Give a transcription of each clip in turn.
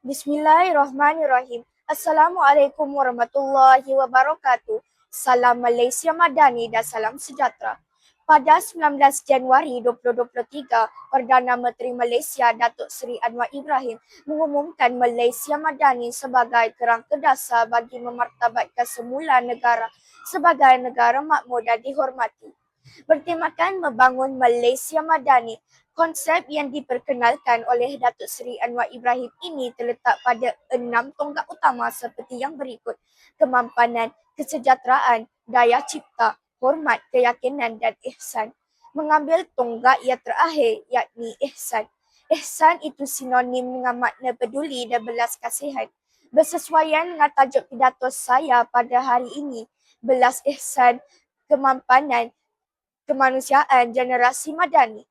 Bismillahirrahmanirrahim. Assalamualaikum warahmatullahi wabarakatuh. Salam Malaysia Madani dan salam sejahtera. Pada 19 Januari 2023, Perdana Menteri Malaysia Datuk Seri Anwar Ibrahim mengumumkan Malaysia Madani sebagai kerangka dasar bagi memartabatkan semula negara sebagai negara makmur dan dihormati. Bertemakan membangun Malaysia Madani, konsep yang diperkenalkan oleh Datuk Seri Anwar Ibrahim ini terletak pada 6 tonggak utama seperti yang berikut: kemampanan, kesejahteraan, daya cipta, hormat, keyakinan dan ihsan. Mengambil tonggak yang terakhir yakni ihsan. Ihsan itu sinonim dengan makna peduli dan belas kasihan. Bersesuaian dengan tajuk pidato saya pada hari ini, belas ihsan, kemampanan, kemanusiaan generasi madani.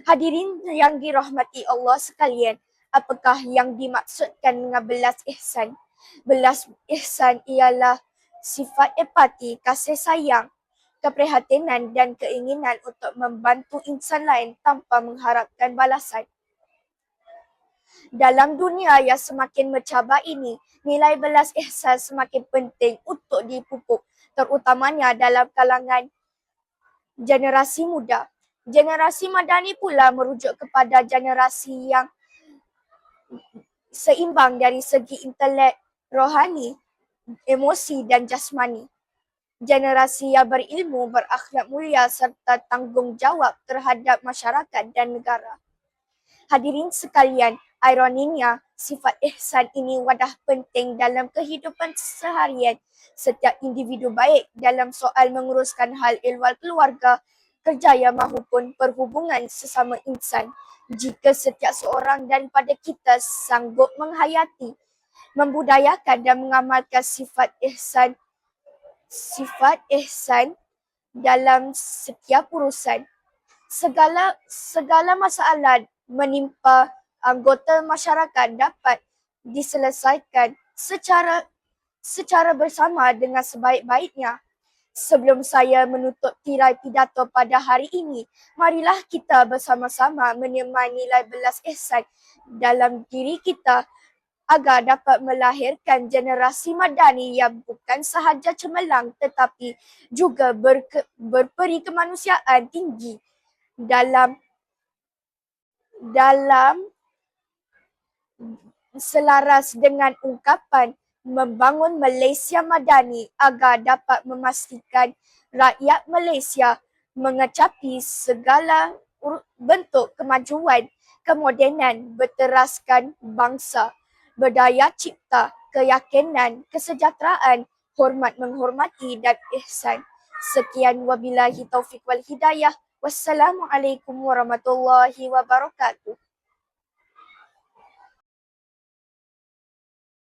Hadirin yang dirahmati Allah sekalian, apakah yang dimaksudkan dengan belas ihsan? Belas ihsan ialah sifat empati, kasih sayang, keprihatinan dan keinginan untuk membantu insan lain tanpa mengharapkan balasan. Dalam dunia yang semakin mencabar ini, nilai belas ihsan semakin penting untuk dipupuk, terutamanya dalam kalangan generasi muda. Generasi madani pula merujuk kepada generasi yang seimbang dari segi intelek, rohani, emosi dan jasmani. Generasi yang berilmu, berakhlak mulia serta tanggungjawab terhadap masyarakat dan negara. Hadirin sekalian, ironinya, sifat ihsan ini wadah penting dalam kehidupan seharian setiap individu, baik dalam soal menguruskan hal ehwal keluarga, kerjaya maupun perhubungan sesama insan. Jika setiap seorang daripada kita sanggup menghayati, membudayakan dan mengamalkan sifat ihsan dalam setiap urusan, segala masalah menimpa anggota masyarakat dapat diselesaikan secara bersama dengan sebaik-baiknya. Sebelum saya menutup tirai pidato pada hari ini, marilah kita bersama-sama menyemai nilai belas ihsan dalam diri kita agar dapat melahirkan generasi madani yang bukan sahaja cemerlang tetapi juga berperi kemanusiaan tinggi. Dalam selaras dengan ungkapan membangun Malaysia Madani agar dapat memastikan rakyat Malaysia mengecapi segala bentuk kemajuan, kemodenan, berteraskan bangsa, berdaya cipta, keyakinan, kesejahteraan, hormat menghormati dan ihsan. Sekian, wabillahi taufiq wal hidayah. Wassalamualaikum warahmatullahi wabarakatuh.